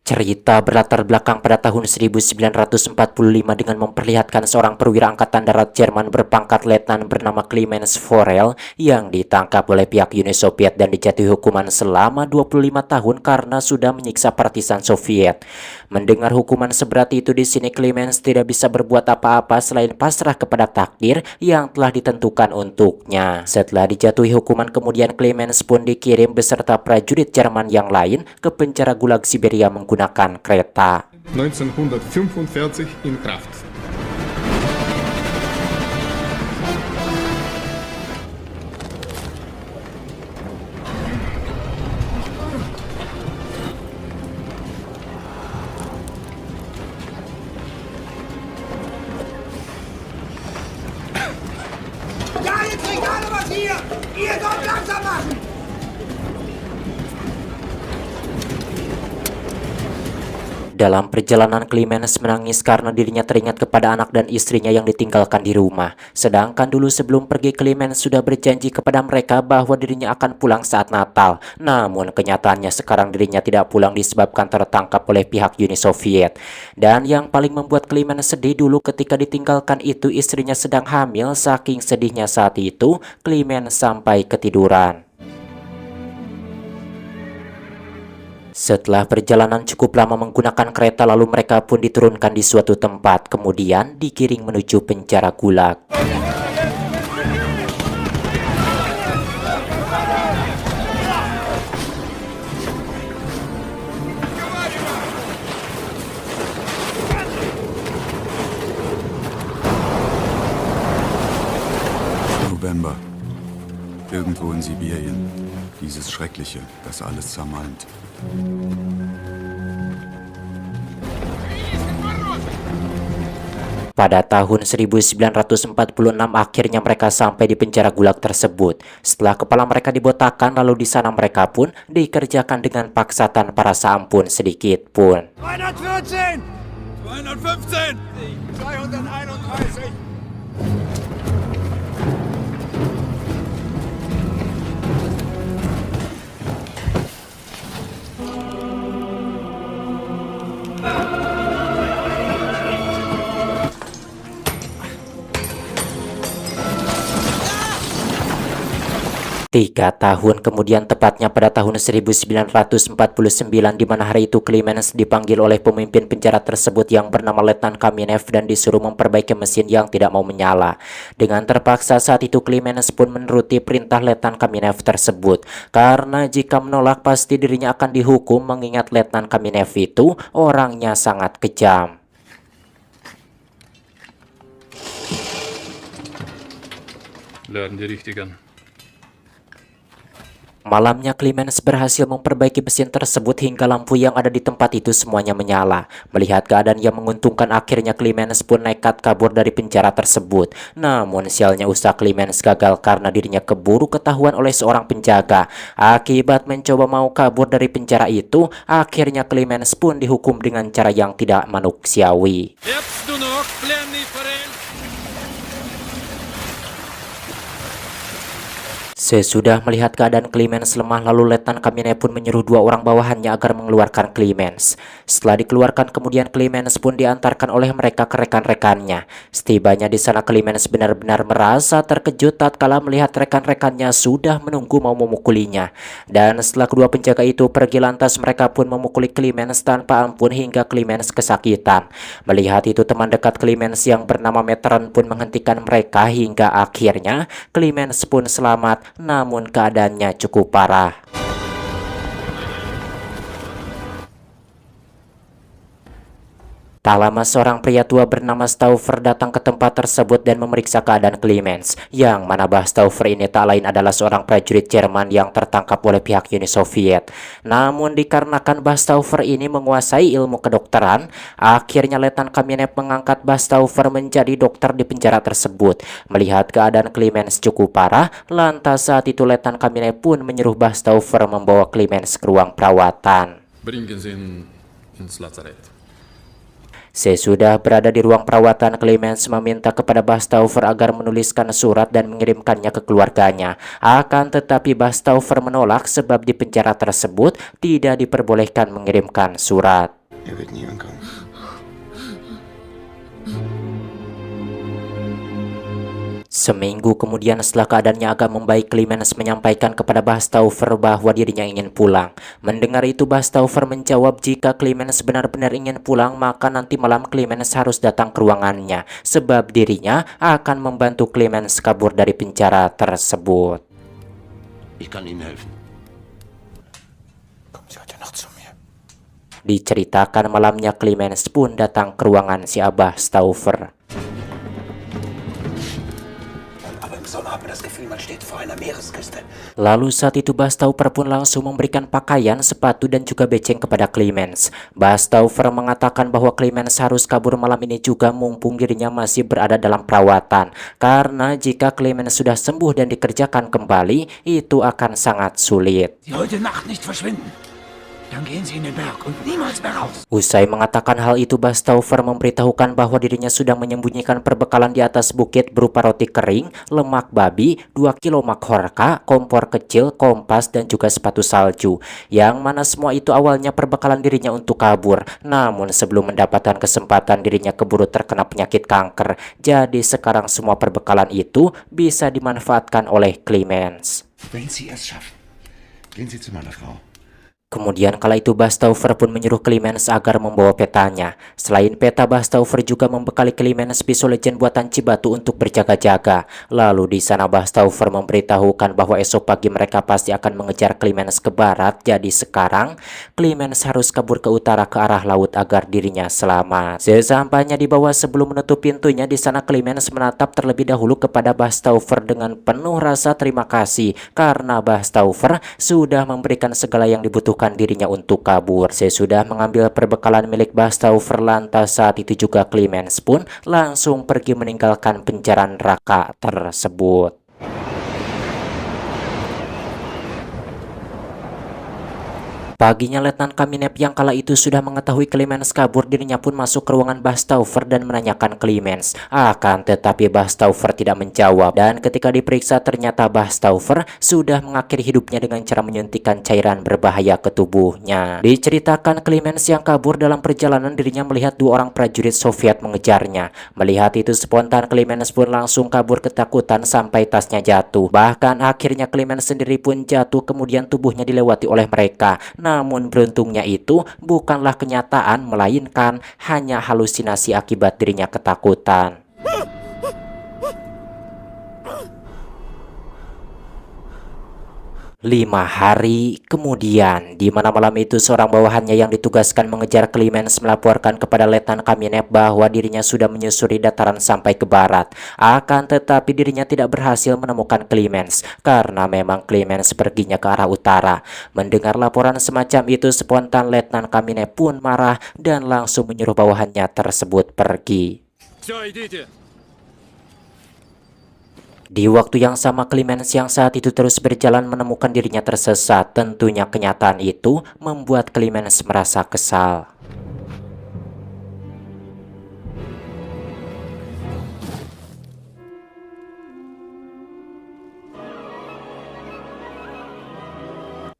Cerita berlatar belakang pada tahun 1945 dengan memperlihatkan seorang perwira angkatan darat Jerman berpangkat letnan bernama Clemens Forel yang ditangkap oleh pihak Uni Soviet dan dijatuhi hukuman selama 25 tahun karena sudah menyiksa partisan Soviet. Mendengar hukuman seberat itu di sini, Clemens tidak bisa berbuat apa-apa selain pasrah kepada takdir yang telah ditentukan untuknya. Setelah dijatuhi hukuman, kemudian Clemens pun dikirim beserta prajurit Jerman yang lain ke penjara Gulag Siberia menggunakan kereta. 1945 in Kraft. Ja, jetzt egal was hier! Ihr sollt langsam machen! Dalam perjalanan, Clemens menangis karena dirinya teringat kepada anak dan istrinya yang ditinggalkan di rumah. Sedangkan dulu sebelum pergi, Clemens sudah berjanji kepada mereka bahwa dirinya akan pulang saat Natal. Namun kenyataannya sekarang dirinya tidak pulang disebabkan tertangkap oleh pihak Uni Soviet. Dan yang paling membuat Clemens sedih dulu ketika ditinggalkan itu istrinya sedang hamil. Saking sedihnya saat itu, Clemens sampai ketiduran. Setelah perjalanan cukup lama menggunakan kereta, lalu mereka pun diturunkan di suatu tempat, kemudian digiring menuju penjara Gulag. November. Irgendwo in Sibirien. Dieses Schreckliche, das alles zermalmt. Pada tahun 1946 akhirnya mereka sampai di penjara Gulag tersebut. Setelah kepala mereka dibotakan, lalu di sana mereka pun dikerjakan dengan paksa tanpa rasa ampun sedikit pun. 214! 215! 231! Tiga tahun kemudian, tepatnya pada tahun 1949, di mana hari itu Clemens dipanggil oleh pemimpin penjara tersebut yang bernama Letnan Kamenev dan disuruh memperbaiki mesin yang tidak mau menyala. Dengan terpaksa saat itu Clemens pun menuruti perintah Letnan Kamenev tersebut, karena jika menolak pasti dirinya akan dihukum mengingat Letnan Kamenev itu orangnya sangat kejam. Laden die richtigen. Malamnya Clemens berhasil memperbaiki mesin tersebut hingga lampu yang ada di tempat itu semuanya menyala. Melihat keadaan yang menguntungkan, akhirnya Clemens pun nekat kabur dari penjara tersebut. Namun sialnya usaha Clemens gagal karena dirinya keburu ketahuan oleh seorang penjaga. Akibat mencoba mau kabur dari penjara itu, akhirnya Clemens pun dihukum dengan cara yang tidak manusiawi. Jetzt nur noch Plenny Forel. Sesudah melihat keadaan Clemens lemah, lalu Letnan Kamenev pun menyuruh dua orang bawahannya agar mengeluarkan Clemens. Setelah dikeluarkan, kemudian Clemens pun diantarkan oleh mereka ke rekan-rekannya. Setibanya di sana, Clemens benar-benar merasa terkejut tatkala melihat rekan-rekannya sudah menunggu mau memukulinya. Dan setelah kedua penjaga itu pergi, lantas mereka pun memukuli Clemens tanpa ampun hingga Clemens kesakitan. Melihat itu, teman dekat Clemens yang bernama Meteran pun menghentikan mereka hingga akhirnya Clemens pun selamat. Namun keadaannya cukup parah. Tak lama seorang pria tua bernama Stauffer datang ke tempat tersebut dan memeriksa keadaan Clemens. Yang mana Stauffer ini tak lain adalah seorang prajurit Jerman yang tertangkap oleh pihak Uni Soviet. Namun dikarenakan Stauffer ini menguasai ilmu kedokteran, akhirnya Letnan Kamenev mengangkat Stauffer menjadi dokter di penjara tersebut. Melihat keadaan Clemens cukup parah, lantas saat itu Letnan Kamenev pun menyuruh Stauffer membawa Clemens ke ruang perawatan. Bringen Sie ihn ins Lazarett. Sesudah berada di ruang perawatan, Clemens meminta kepada Bastaufer agar menuliskan surat dan mengirimkannya ke keluarganya. Akan tetapi Bastaufer menolak sebab di penjara tersebut tidak diperbolehkan mengirimkan surat. Er wird nie ankommen. Seminggu kemudian setelah keadaannya agak membaik, Clemens menyampaikan kepada Bastaufer bahwa dirinya ingin pulang. Mendengar itu Bastaufer menjawab jika Clemens benar-benar ingin pulang maka nanti malam Clemens harus datang ke ruangannya sebab dirinya akan membantu Clemens kabur dari penjara tersebut. Ich kann Ihnen helfen. Kommen Sie heute Nacht zu mir. Diceritakan malamnya Clemens pun datang ke ruangan si Bastaufer. Aber im Sommer hat man das Gefühl, man steht vor einer Meeresküste. Lalu saat itu Bastaufer pun langsung memberikan pakaian, sepatu dan juga beceng kepada Clemens. Bastaufer mengatakan bahwa Clemens harus kabur malam ini juga mumpung dirinya masih berada dalam perawatan. Karena jika Clemens sudah sembuh dan dikerjakan kembali, itu akan sangat sulit. Sie heute Nacht nicht verschwinden. Dann gehen Sie in den Berg und niemals mehr raus. Usai mengatakan hal itu, Bastaufer memberitahukan bahwa dirinya sudah menyembunyikan perbekalan di atas bukit berupa roti kering, lemak babi, 2 kilo makhorka, kompor kecil, kompas, dan juga sepatu salju. Yang mana semua itu awalnya perbekalan dirinya untuk kabur. Namun sebelum mendapatkan kesempatan dirinya keburu terkena penyakit kanker. Jadi sekarang semua perbekalan itu bisa dimanfaatkan oleh Clemens. Wenn Sie es schaffen, gehen Sie zu meiner Frau. Kemudian kala itu Bastaufer pun menyuruh Clemens agar membawa petanya. Selain peta, Bastaufer juga membekali Clemens pisau legend buatan Cibatu untuk berjaga-jaga. Lalu di sana Bastaufer memberitahukan bahwa esok pagi mereka pasti akan mengejar Clemens ke barat. Jadi sekarang Clemens harus kabur ke utara ke arah laut agar dirinya selamat. Sesampainya di bawah sebelum menutup pintunya, di sana Clemens menatap terlebih dahulu kepada Bastaufer dengan penuh rasa terima kasih karena Bastaufer sudah memberikan segala yang dibutuhkan dirinya untuk kabur. Sesudah mengambil perbekalan milik Bastaufer, lantas saat itu juga Clemens pun langsung pergi meninggalkan penjara neraka tersebut. Paginya Letnan Kaminep yang kala itu sudah mengetahui Clemens kabur, dirinya pun masuk ke ruangan Bastaufer dan menanyakan Clemens. Akan tetapi Bastaufer tidak menjawab, dan ketika diperiksa ternyata Bastaufer sudah mengakhiri hidupnya dengan cara menyuntikkan cairan berbahaya ke tubuhnya. Diceritakan Clemens yang kabur dalam perjalanan dirinya melihat 2 orang prajurit Soviet mengejarnya. Melihat itu spontan Clemens pun langsung kabur ketakutan sampai tasnya jatuh. Bahkan akhirnya Clemens sendiri pun jatuh, kemudian tubuhnya dilewati oleh mereka. Namun beruntungnya itu bukanlah kenyataan, melainkan hanya halusinasi akibat dirinya ketakutan. 5 hari kemudian, di mana malam itu seorang bawahannya yang ditugaskan mengejar Clemens melaporkan kepada Letnan Kaminep bahwa dirinya sudah menyusuri dataran sampai ke barat. Akan tetapi dirinya tidak berhasil menemukan Clemens karena memang Clemens perginya ke arah utara. Mendengar laporan semacam itu, spontan Letnan Kaminep pun marah dan langsung menyuruh bawahannya tersebut pergi. Все, идите. Di waktu yang sama, Clemens yang saat itu terus berjalan menemukan dirinya tersesat. Tentunya kenyataan itu membuat Clemens merasa kesal.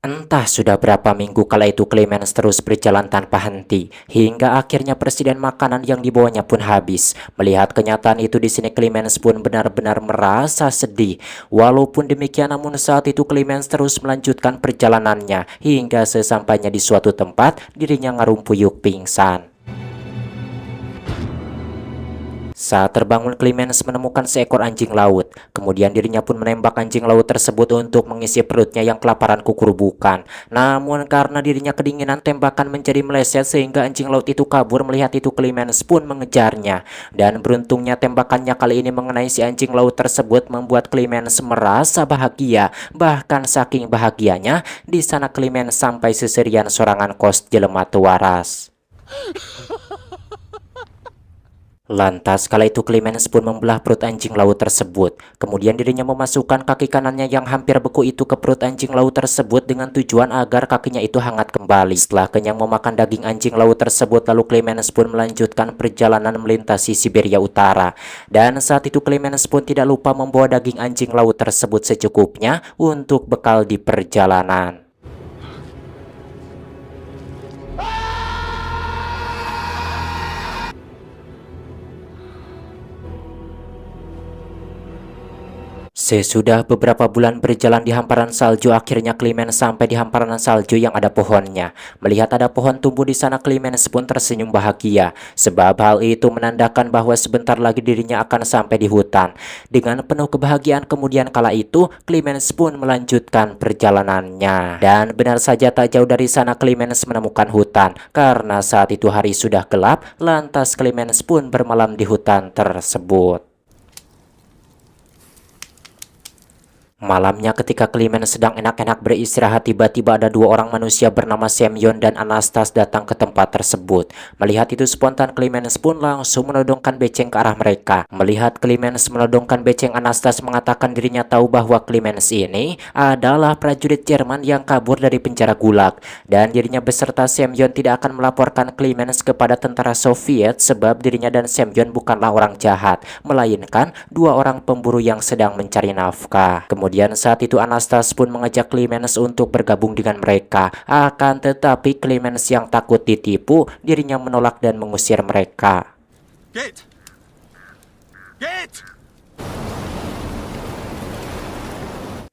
Entah sudah berapa minggu kala itu Clemens terus berjalan tanpa henti, hingga akhirnya persediaan makanan yang dibawanya pun habis. Melihat kenyataan itu, di sini Clemens pun benar-benar merasa sedih. Walaupun demikian, namun saat itu Clemens terus melanjutkan perjalanannya hingga sesampainya di suatu tempat dirinya ngarumpuyuk pingsan. Saat terbangun, Clemens menemukan seekor anjing laut. Kemudian dirinya pun menembak anjing laut tersebut untuk mengisi perutnya yang kelaparan kukurubukan. Namun karena dirinya kedinginan, tembakan menjadi meleset sehingga anjing laut itu kabur. Melihat itu Clemens pun mengejarnya. Dan beruntungnya tembakannya kali ini mengenai si anjing laut tersebut membuat Clemens merasa bahagia. Bahkan saking bahagianya, di sana Clemens sampai seserian sorangan kos jelema tu waras. Lantas kala itu Clemens pun membelah perut anjing laut tersebut. Kemudian dirinya memasukkan kaki kanannya yang hampir beku itu ke perut anjing laut tersebut dengan tujuan agar kakinya itu hangat kembali. Setelah kenyang memakan daging anjing laut tersebut, lalu Clemens pun melanjutkan perjalanan melintasi Siberia Utara. Dan saat itu Clemens pun tidak lupa membawa daging anjing laut tersebut secukupnya untuk bekal di perjalanan. Sesudah beberapa bulan berjalan di hamparan salju, akhirnya Clemens sampai di hamparan salju yang ada pohonnya. Melihat ada pohon tumbuh di sana, Clemens pun tersenyum bahagia, sebab hal itu menandakan bahwa sebentar lagi dirinya akan sampai di hutan. Dengan penuh kebahagiaan kemudian kala itu, Clemens pun melanjutkan perjalanannya. Dan benar saja tak jauh dari sana Clemens menemukan hutan. Karena saat itu hari sudah gelap, lantas Clemens pun bermalam di hutan tersebut. Malamnya ketika Clemens sedang enak-enak beristirahat, tiba-tiba ada dua orang manusia bernama Semyon dan Anastas datang ke tempat tersebut. Melihat itu spontan Clemens pun langsung menodongkan beceng ke arah mereka. Melihat Clemens menodongkan beceng, Anastas mengatakan dirinya tahu bahwa Clemens ini adalah prajurit Jerman yang kabur dari penjara Gulag. Dan dirinya beserta Semyon tidak akan melaporkan Clemens kepada tentara Soviet sebab dirinya dan Semyon bukanlah orang jahat, melainkan dua orang pemburu yang sedang mencari nafkah. Kemudian saat itu Anastas pun mengajak Clemens untuk bergabung dengan mereka. Akan tetapi Clemens yang takut ditipu, dirinya menolak dan mengusir mereka. Geht! Geht!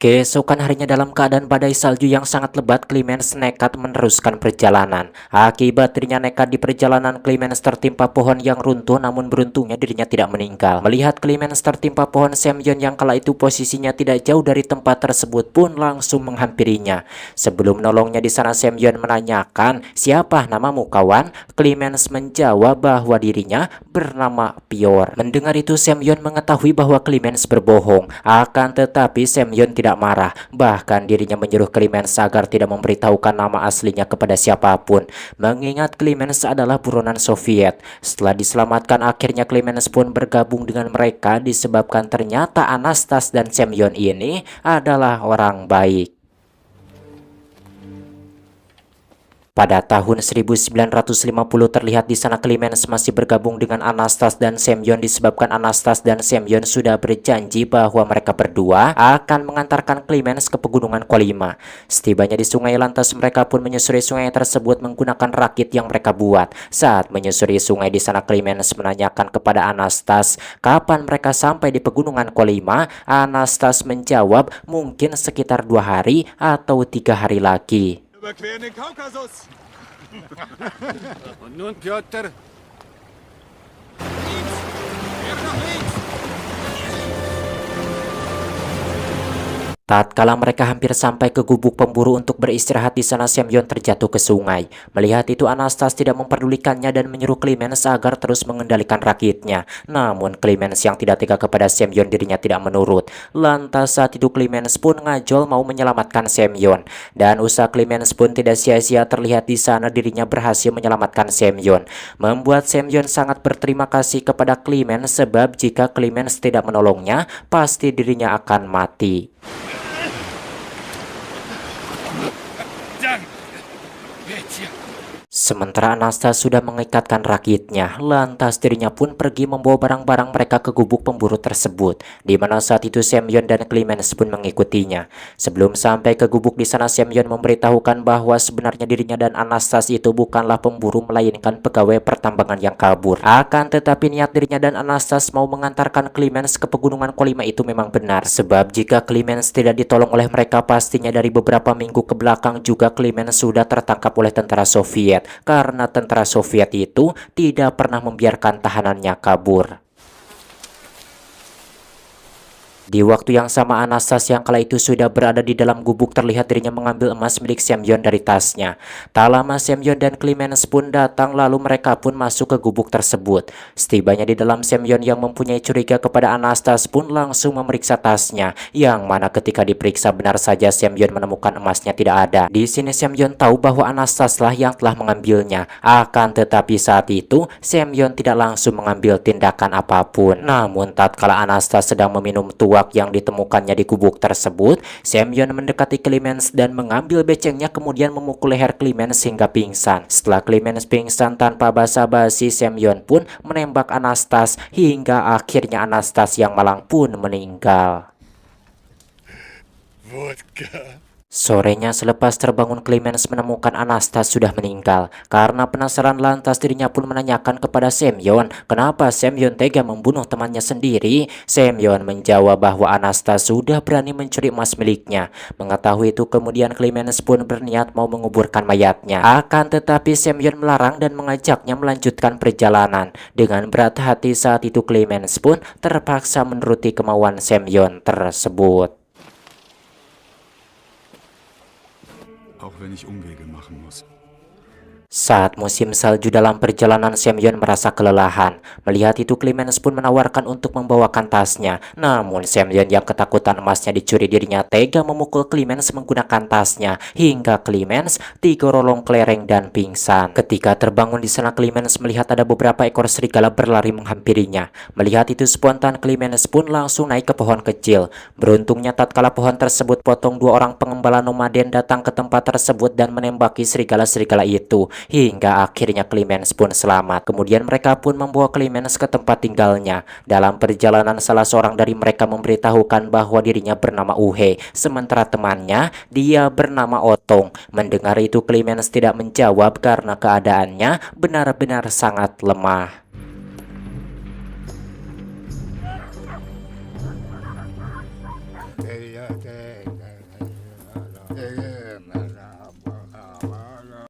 Keesokan harinya dalam keadaan badai salju yang sangat lebat, Clemens nekat meneruskan perjalanan. Akibat dirinya nekat di perjalanan, Clemens tertimpa pohon yang runtuh, namun beruntungnya dirinya tidak meninggal. Melihat Clemens tertimpa pohon, Semyon yang kala itu posisinya tidak jauh dari tempat tersebut pun langsung menghampirinya. Sebelum menolongnya di sana, Semyon menanyakan, "Siapa namamu kawan?" Clemens menjawab bahwa dirinya bernama Pior. Mendengar itu Semyon mengetahui bahwa Clemens berbohong. Akan tetapi Semyon tidak marah, bahkan dirinya menyuruh Clemens agar tidak memberitahukan nama aslinya kepada siapapun, mengingat Clemens adalah buronan Soviet. Setelah diselamatkan, akhirnya Clemens pun bergabung dengan mereka disebabkan ternyata Anastas dan Semyon ini adalah orang baik. Pada tahun 1950 terlihat di sana Clemens masih bergabung dengan Anastas dan Semyon disebabkan Anastas dan Semyon sudah berjanji bahwa mereka berdua akan mengantarkan Clemens ke pegunungan Kolyma. Setibanya di sungai, lantas mereka pun menyusuri sungai tersebut menggunakan rakit yang mereka buat. Saat menyusuri sungai di sana, Clemens menanyakan kepada Anastas kapan mereka sampai di pegunungan Kolyma. Anastas menjawab mungkin sekitar 2 hari atau 3 hari lagi. Überqueren den Kaukasus! Und nun, Piotr, Links! Fähre nach links! Tatkala mereka hampir sampai ke gubuk pemburu untuk beristirahat di sana, Semyon terjatuh ke sungai. Melihat itu Anastas tidak memperdulikannya dan menyuruh Clemens agar terus mengendalikan rakitnya. Namun Clemens yang tidak tega kepada Semyon, dirinya tidak menurut. Lantas saat itu Clemens pun ngajol mau menyelamatkan Semyon. Dan usaha Clemens pun tidak sia-sia, terlihat di sana dirinya berhasil menyelamatkan Semyon. Membuat Semyon sangat berterima kasih kepada Clemens sebab jika Clemens tidak menolongnya, pasti dirinya akan mati. Sementara Anastas sudah mengikatkan rakitnya, lantas dirinya pun pergi membawa barang-barang mereka ke gubuk pemburu tersebut, di mana saat itu Semyon dan Clemens pun mengikutinya. Sebelum sampai ke gubuk di sana, Semyon memberitahukan bahwa sebenarnya dirinya dan Anastas itu bukanlah pemburu, melainkan pegawai pertambangan yang kabur. Akan tetapi niat dirinya dan Anastas mau mengantarkan Clemens ke pegunungan Kolyma itu memang benar, sebab jika Clemens tidak ditolong oleh mereka, pastinya dari beberapa minggu ke belakang juga Clemens sudah tertangkap oleh tentara Soviet. Karena tentara Soviet itu tidak pernah membiarkan tahanannya kabur. Di waktu yang sama, Anastas yang kala itu sudah berada di dalam gubuk terlihat dirinya mengambil emas milik Semyon dari tasnya. Tak lama Semyon dan Clemens pun datang, lalu mereka pun masuk ke gubuk tersebut. Setibanya di dalam, Semyon yang mempunyai curiga kepada Anastas pun langsung memeriksa tasnya, yang mana ketika diperiksa benar saja Semyon menemukan emasnya tidak ada. Di sini Semyon tahu bahwa Anastas lah yang telah mengambilnya. Akan tetapi saat itu Semyon tidak langsung mengambil tindakan apapun. Namun tatkala Anastas sedang meminum tuak yang ditemukannya di gubuk tersebut, Semyon mendekati Clemens dan mengambil becengnya kemudian memukul leher Clemens hingga pingsan. Setelah Clemens pingsan, tanpa basa-basi Semyon pun menembak Anastas hingga akhirnya Anastas yang malang pun meninggal. Vodka. Sorenya selepas terbangun, Clemens menemukan Anastas sudah meninggal. Karena penasaran, lantas dirinya pun menanyakan kepada Semyon, kenapa Semyon tega membunuh temannya sendiri. Semyon menjawab bahwa Anastas sudah berani mencuri emas miliknya. Mengetahui itu kemudian Clemens pun berniat mau menguburkan mayatnya. Akan tetapi Semyon melarang dan mengajaknya melanjutkan perjalanan. Dengan berat hati saat itu Clemens pun terpaksa menuruti kemauan Semyon tersebut. Auch wenn ich Umwege machen muss. Saat musim salju dalam perjalanan, Semyon merasa kelelahan. Melihat itu Clemens pun menawarkan untuk membawakan tasnya. Namun Semyon yang ketakutan emasnya dicuri, dirinya tega memukul Clemens menggunakan tasnya hingga Clemens digorolong kelereng dan pingsan. Ketika terbangun di sana, Clemens melihat ada beberapa ekor serigala berlari menghampirinya. Melihat itu spontan Clemens pun langsung naik ke pohon kecil. Beruntungnya tatkala pohon tersebut potong, dua orang pengembala nomaden datang ke tempat tersebut dan menembaki serigala-serigala itu. Hingga akhirnya Clemens pun selamat. Kemudian mereka pun membawa Clemens ke tempat tinggalnya. Dalam perjalanan, salah seorang dari mereka memberitahukan bahwa dirinya bernama Uhe, sementara temannya dia bernama Otong. Mendengar itu Clemens tidak menjawab karena keadaannya benar-benar sangat lemah.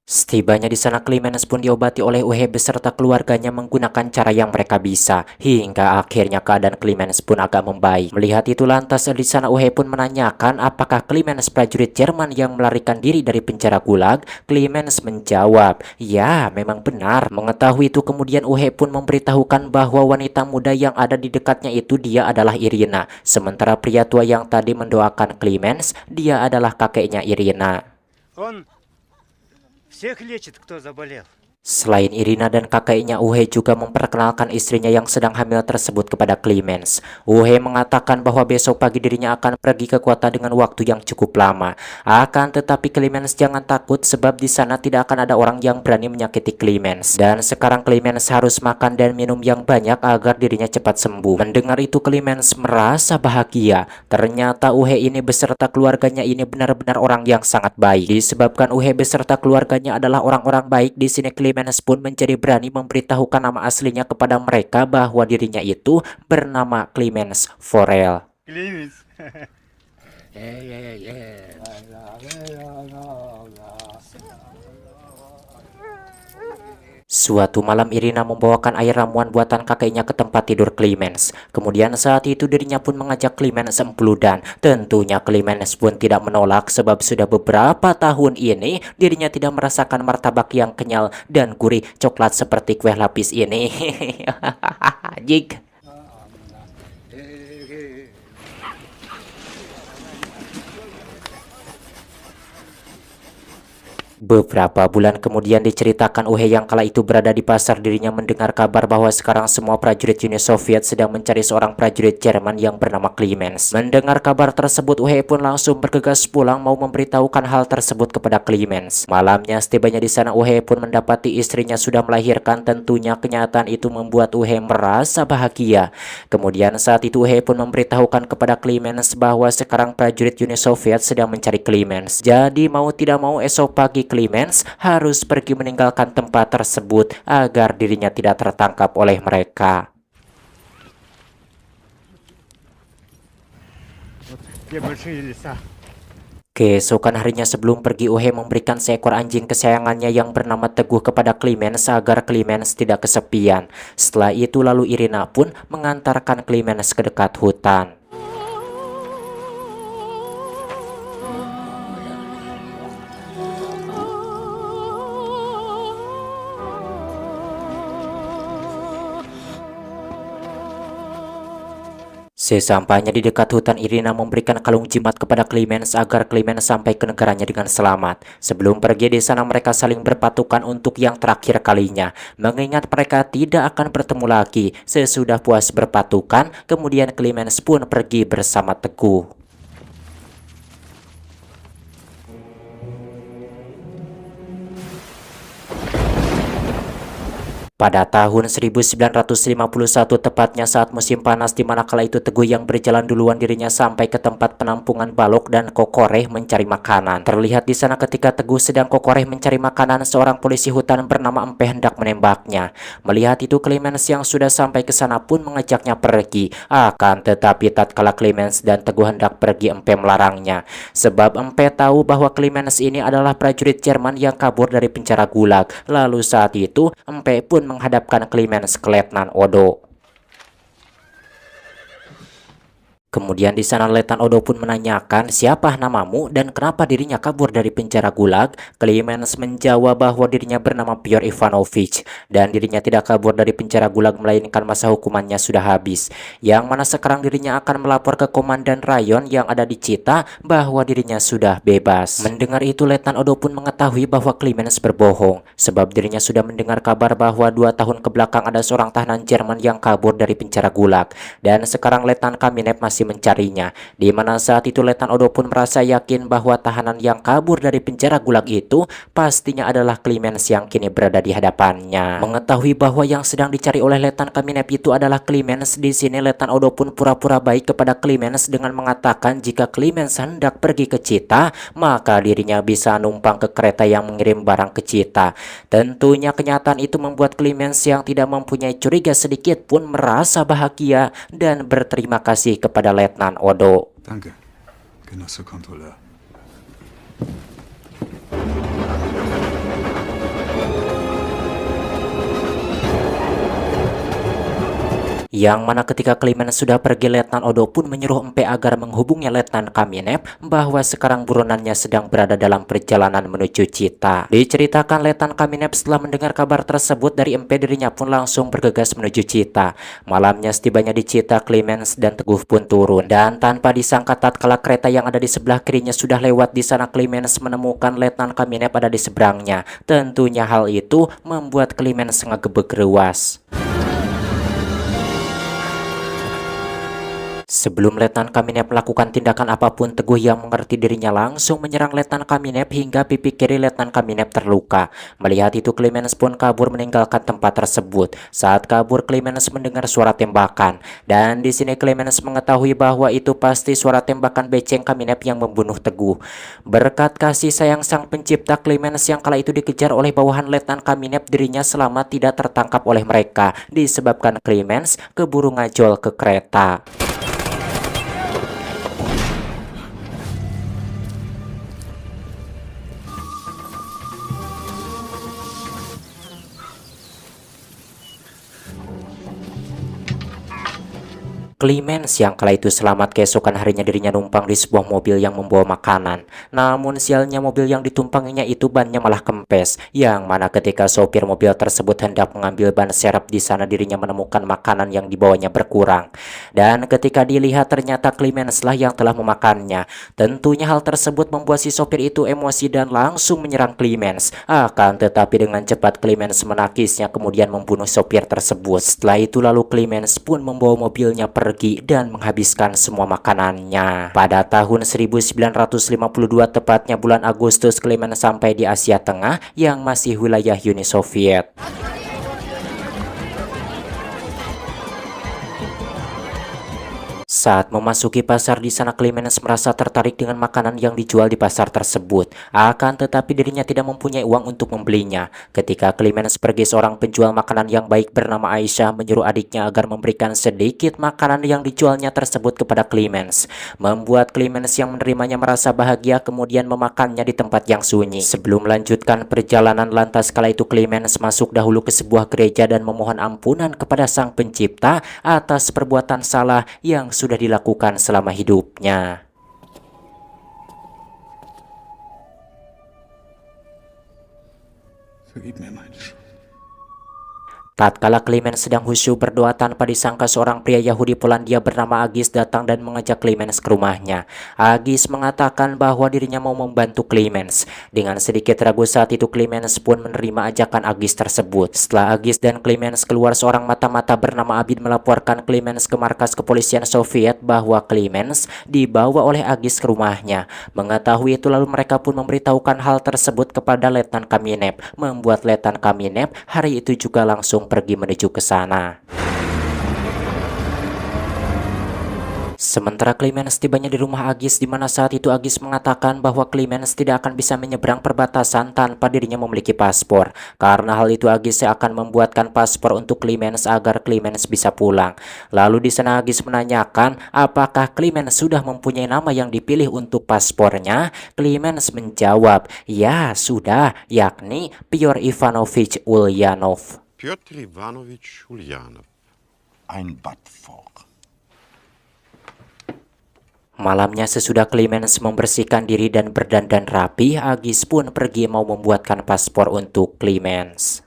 Setibanya di sana, Clemens pun diobati oleh Uhe beserta keluarganya menggunakan cara yang mereka bisa. Hingga akhirnya keadaan Clemens pun agak membaik. Melihat itu lantas di sana Uhe pun menanyakan apakah Clemens prajurit Jerman yang melarikan diri dari penjara Gulag. Clemens menjawab, ya memang benar. Mengetahui itu kemudian Uhe pun memberitahukan bahwa wanita muda yang ada di dekatnya itu dia adalah Irina. Sementara pria tua yang tadi mendoakan Clemens, dia adalah kakeknya Irina. Всех лечит, кто заболел. Selain Irina dan kakeknya, Uhe juga memperkenalkan istrinya yang sedang hamil tersebut kepada Clemens. Uhe mengatakan bahwa besok pagi dirinya akan pergi ke kota dengan waktu yang cukup lama. Akan tetapi Clemens jangan takut sebab di sana tidak akan ada orang yang berani menyakiti Clemens. Dan sekarang Clemens harus makan dan minum yang banyak agar dirinya cepat sembuh. Mendengar itu Clemens merasa bahagia. Ternyata Uhe ini beserta keluarganya ini benar-benar orang yang sangat baik. Disebabkan Uhe beserta keluarganya adalah orang-orang baik, di sini Clemens pun menjadi berani memberitahukan nama aslinya kepada mereka bahwa dirinya itu bernama Clemens Forel. Климец. Suatu malam Irina membawakan air ramuan buatan kakeknya ke tempat tidur Clemens. Kemudian saat itu dirinya pun mengajak Clemens sempeludan. Tentunya Clemens pun tidak menolak sebab sudah beberapa tahun ini dirinya tidak merasakan martabak yang kenyal dan gurih coklat seperti kue lapis ini. Jik. Beberapa bulan kemudian diceritakan Uhe yang kala itu berada di pasar, dirinya mendengar kabar bahwa sekarang semua prajurit Uni Soviet sedang mencari seorang prajurit Jerman yang bernama Clemens. Mendengar kabar tersebut, Uhe pun langsung bergegas pulang mau memberitahukan hal tersebut kepada Clemens. Malamnya setibanya di sana, Uhe pun mendapati istrinya sudah melahirkan. Tentunya kenyataan itu membuat Uhe merasa bahagia. Kemudian saat itu Uhe pun memberitahukan kepada Clemens bahwa sekarang prajurit Uni Soviet sedang mencari Clemens. Jadi mau tidak mau esok pagi Clemens harus pergi meninggalkan tempat tersebut agar dirinya tidak tertangkap oleh mereka. Keesokan harinya sebelum pergi, Uhe memberikan seekor anjing kesayangannya yang bernama Teguh kepada Clemens agar Clemens tidak kesepian. Setelah itu lalu Irina pun mengantarkan Clemens ke dekat hutan. Sesampainya di dekat hutan, Irina memberikan kalung jimat kepada Clemens agar Clemens sampai ke negaranya dengan selamat. Sebelum pergi di sana mereka saling berpatukan untuk yang terakhir kalinya, mengingat mereka tidak akan bertemu lagi. Sesudah puas berpatukan, kemudian Clemens pun pergi bersama Teguh. Pada tahun 1951 tepatnya saat musim panas, di mana kala itu Teguh yang berjalan duluan dirinya sampai ke tempat penampungan balok dan Kokoreh mencari makanan. Terlihat di sana ketika Teguh sedang Kokoreh mencari makanan, seorang polisi hutan bernama Empe hendak menembaknya. Melihat itu Clemens yang sudah sampai ke sana pun mengajaknya pergi. Akan tetapi tatkala Clemens dan Teguh hendak pergi, Empe melarangnya. Sebab Empe tahu bahwa Clemens ini adalah prajurit Jerman yang kabur dari penjara Gulag. Lalu saat itu Empe pun menghadapkan Clemens ke Letnan Odo. Kemudian di sana Letnan Odo pun menanyakan siapa namamu dan kenapa dirinya kabur dari penjara Gulag. Clemens menjawab bahwa dirinya bernama Piotr Ivanovich dan dirinya tidak kabur dari penjara Gulag melainkan masa hukumannya sudah habis. Yang mana sekarang dirinya akan melapor ke komandan rayon yang ada di Chita bahwa dirinya sudah bebas. Mendengar itu Letnan Odo pun mengetahui bahwa Clemens berbohong sebab dirinya sudah mendengar kabar bahwa 2 tahun ke belakang ada seorang tahanan Jerman yang kabur dari penjara Gulag dan sekarang Letnan Kamenev masih mencarinya, di mana saat itu Letnan Odo pun merasa yakin bahwa tahanan yang kabur dari penjara Gulag itu pastinya adalah Clemens yang kini berada di hadapannya. Mengetahui bahwa yang sedang dicari oleh Letnan Kamenev itu adalah Clemens, di sini Letnan Odo pun pura-pura baik kepada Clemens dengan mengatakan jika Clemens hendak pergi ke Chita, maka dirinya bisa numpang ke kereta yang mengirim barang ke Chita. Tentunya kenyataan itu membuat Clemens yang tidak mempunyai curiga sedikit pun merasa bahagia dan berterima kasih kepada Letnan Odo. Danke, Genosse Kontrolleur. Yang mana ketika Clemens sudah pergi, Letnan Odo pun menyuruh Empe agar menghubungi Letnan Kamenev bahwa sekarang buronannya sedang berada dalam perjalanan menuju Chita. Diceritakan Letnan Kamenev setelah mendengar kabar tersebut dari Empe, dirinya pun langsung bergegas menuju Chita. Malamnya setibanya di Chita, Clemens dan Teguh pun turun dan tanpa disangka tatkala kereta yang ada di sebelah kirinya sudah lewat, di sana Clemens menemukan Letnan Kamenev ada di seberangnya. Tentunya hal itu membuat Clemens ngegebeg rewas. Sebelum Letnan Kamenev melakukan tindakan apapun, Teguh yang mengerti dirinya langsung menyerang Letnan Kamenev hingga pipi kiri Letnan Kamenev terluka. Melihat itu Clemens pun kabur meninggalkan tempat tersebut. Saat kabur Clemens mendengar suara tembakan dan di sini Clemens mengetahui bahwa itu pasti suara tembakan beceng Kamenev yang membunuh Teguh. Berkat kasih sayang sang pencipta, Clemens yang kala itu dikejar oleh bawahan Letnan Kamenev dirinya selamat tidak tertangkap oleh mereka disebabkan Clemens keburu ngajol ke kereta. Clemens yang kala itu selamat, keesokan harinya dirinya numpang di sebuah mobil yang membawa makanan. Namun sialnya mobil yang ditumpanginya itu bannya malah kempes, yang mana ketika sopir mobil tersebut hendak mengambil ban serep, di sana dirinya menemukan makanan yang dibawanya berkurang. Dan ketika dilihat ternyata Clemens lah yang telah memakannya. Tentunya hal tersebut membuat si sopir itu emosi dan langsung menyerang Clemens. Akan tetapi dengan cepat Clemens menakisnya kemudian membunuh sopir tersebut. Setelah itu lalu Clemens pun membawa mobilnya pergi dan menghabiskan semua makanannya. Pada tahun 1952 tepatnya bulan Agustus, Clemens sampai di Asia Tengah yang masih wilayah Uni Soviet. Saat memasuki pasar, di sana Clemens merasa tertarik dengan makanan yang dijual di pasar tersebut. Akan tetapi dirinya tidak mempunyai uang untuk membelinya. Ketika Clemens pergi, seorang penjual makanan yang baik bernama Aisyah menyuruh adiknya agar memberikan sedikit makanan yang dijualnya tersebut kepada Clemens. Membuat Clemens yang menerimanya merasa bahagia kemudian memakannya di tempat yang sunyi. Sebelum melanjutkan perjalanan, lantas kala itu Clemens masuk dahulu ke sebuah gereja dan memohon ampunan kepada Sang Pencipta atas perbuatan salah yang sudah dilakukan selama hidupnya. Vergib mir meine Schuld. Tatkala Clemens sedang khusyuk berdoa, tanpa disangka seorang pria Yahudi Polandia bernama Agis datang dan mengajak Clemens ke rumahnya. Agis mengatakan bahwa dirinya mau membantu Clemens. Dengan sedikit ragu saat itu Clemens pun menerima ajakan Agis tersebut. Setelah Agis dan Clemens keluar, seorang mata-mata bernama Abid melaporkan Clemens ke markas kepolisian Soviet bahwa Clemens dibawa oleh Agis ke rumahnya. Mengetahui itu lalu mereka pun memberitahukan hal tersebut kepada Letnan Kamenev, membuat Letnan Kamenev hari itu juga langsung pergi menuju ke sana. Sementara Clemens tibanya di rumah Agis, di mana saat itu Agis mengatakan bahwa Clemens tidak akan bisa menyeberang perbatasan tanpa dirinya memiliki paspor. Karena hal itu Agis akan membuatkan paspor untuk Clemens agar Clemens bisa pulang. Lalu di sana Agis menanyakan apakah Clemens sudah mempunyai nama yang dipilih untuk paspornya. Clemens menjawab, ya sudah, yakni Pyotr Ivanovich Ulyanov. Pyotr Ivanovich Ulyanov. Ein Badvolk. Malamnya sesudah Clemens membersihkan diri dan berdandan rapi, Agis pun pergi mau membuatkan paspor untuk Clemens.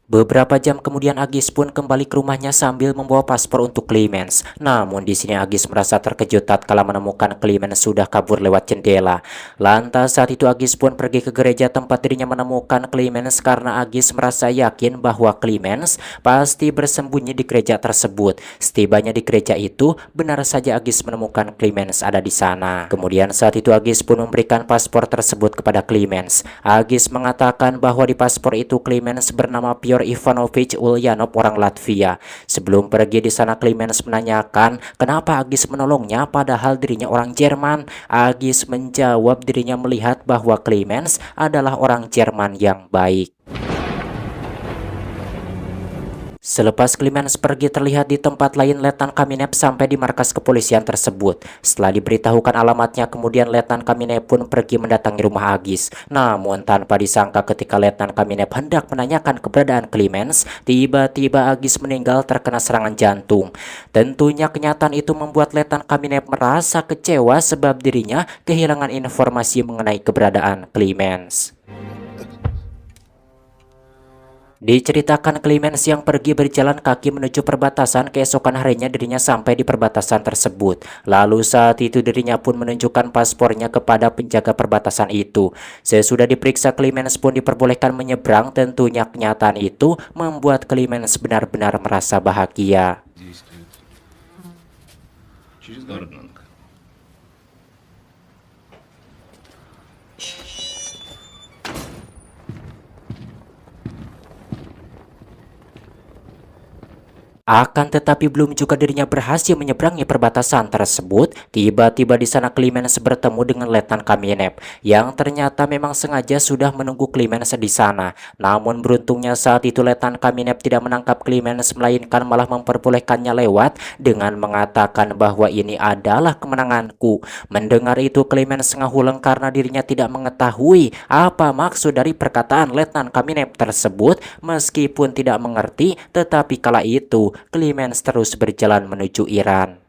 Beberapa jam kemudian Agis pun kembali ke rumahnya sambil membawa paspor untuk Clemens. Namun di sini Agis merasa terkejut tatkala menemukan Clemens sudah kabur lewat jendela. Lantas saat itu Agis pun pergi ke gereja tempat dirinya menemukan Clemens karena Agis merasa yakin bahwa Clemens pasti bersembunyi di gereja tersebut. Setibanya di gereja itu, benar saja Agis menemukan Clemens ada di sana. Kemudian saat itu Agis pun memberikan paspor tersebut kepada Clemens. Agis mengatakan bahwa di paspor itu Clemens bernama Pyotr Ivanovich Ulyanov, orang Latvia. Sebelum pergi di sana Clemens menanyakan kenapa Agis menolongnya padahal dirinya orang Jerman. Agis menjawab dirinya melihat bahwa Clemens adalah orang Jerman yang baik. Selepas Clemens pergi, terlihat di tempat lain Letnan Kamenev sampai di markas kepolisian tersebut. Setelah diberitahukan alamatnya, kemudian Letnan Kamenev pun pergi mendatangi rumah Agis. Namun tanpa disangka ketika Letnan Kamenev hendak menanyakan keberadaan Clemens, tiba-tiba Agis meninggal terkena serangan jantung. Tentunya kenyataan itu membuat Letnan Kamenev merasa kecewa sebab dirinya kehilangan informasi mengenai keberadaan Clemens. Diceritakan Clemens yang pergi berjalan kaki menuju perbatasan, keesokan harinya dirinya sampai di perbatasan tersebut. Lalu saat itu dirinya pun menunjukkan paspornya kepada penjaga perbatasan itu. Sesudah diperiksa, Clemens pun diperbolehkan menyeberang. Tentunya kenyataan itu membuat Clemens benar-benar merasa bahagia. Akan tetapi belum juga dirinya berhasil menyeberangi perbatasan tersebut, tiba-tiba di sana Clemens bertemu dengan Letnan Kamenev yang ternyata memang sengaja sudah menunggu Clemens di sana. Namun beruntungnya saat itu Letnan Kamenev tidak menangkap Clemens, melainkan malah memperbolehkannya lewat dengan mengatakan bahwa ini adalah kemenanganku. Mendengar itu Clemens ngahuleng karena dirinya tidak mengetahui apa maksud dari perkataan Letnan Kamenev tersebut. Meskipun tidak mengerti, tetapi kala itu Clemens terus berjalan menuju Iran.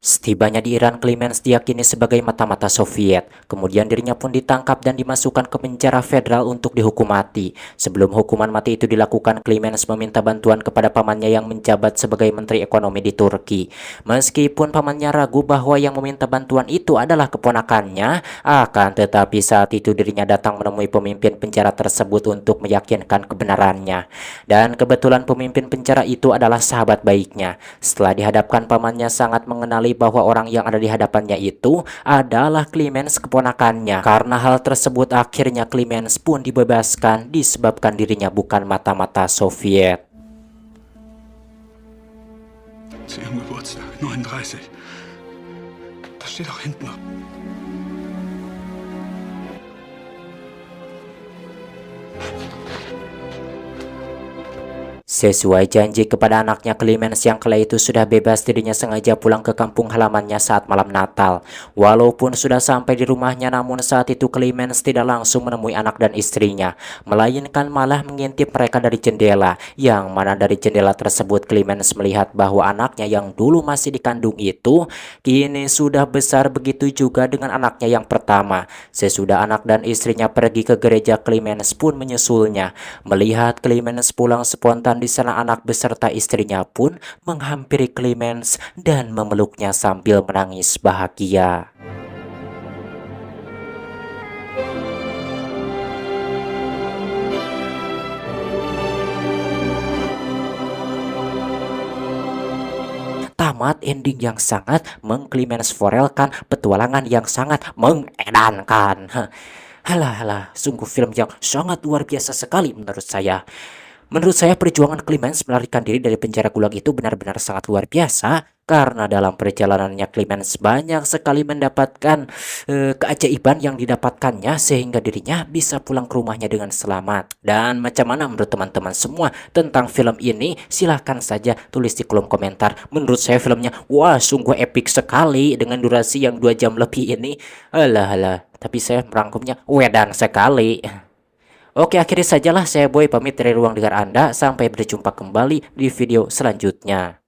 Setibanya di Iran, Clemens diyakini sebagai mata-mata Soviet. Kemudian dirinya pun ditangkap dan dimasukkan ke penjara federal untuk dihukum mati. Sebelum hukuman mati itu dilakukan, Clemens meminta bantuan kepada pamannya yang menjabat sebagai Menteri Ekonomi di Turki. Meskipun pamannya ragu bahwa yang meminta bantuan itu adalah keponakannya, akan tetapi saat itu dirinya datang menemui pemimpin penjara tersebut untuk meyakinkan kebenarannya. Dan kebetulan pemimpin penjara itu adalah sahabat baiknya. Setelah dihadapkan, pamannya sangat mengenali bahwa orang yang ada di hadapannya itu adalah Clemens, keponakannya. Karena hal tersebut akhirnya Clemens pun dibebaskan disebabkan dirinya bukan mata-mata Soviet. Zu ihrem Geburtstag, 39. Das steht auch hinten noch. Sesuai janji kepada anaknya, Clemens yang kala itu sudah bebas, dirinya sengaja pulang ke kampung halamannya saat malam Natal. Walaupun sudah sampai di rumahnya, namun saat itu Clemens tidak langsung menemui anak dan istrinya, melainkan malah mengintip mereka dari jendela. Yang mana dari jendela tersebut Clemens melihat bahwa anaknya yang dulu masih dikandung itu kini sudah besar, begitu juga dengan anaknya yang pertama. Sesudah anak dan istrinya pergi ke gereja, Clemens pun menyusulnya. Melihat Clemens pulang spontan, di sana anak beserta istrinya pun menghampiri Clemens dan memeluknya sambil menangis bahagia. Tamat ending yang sangat Clemens forelkan, petualangan yang sangat mengedankan. Halah, sungguh film yang sangat luar biasa sekali menurut saya. Menurut saya perjuangan Clemens melarikan diri dari penjara gulag itu benar-benar sangat luar biasa, karena dalam perjalanannya Clemens banyak sekali mendapatkan keajaiban yang didapatkannya sehingga dirinya bisa pulang ke rumahnya dengan selamat. Dan macam mana menurut teman-teman semua tentang film ini? Silahkan saja tulis di kolom komentar. Menurut saya filmnya wah sungguh epic sekali dengan durasi yang 2 jam lebih ini. Alah, tapi saya merangkumnya wedan sekali. Oke, akhirnya sajalah saya Boy pamit dari ruang dengar Anda. Sampai berjumpa kembali di video selanjutnya.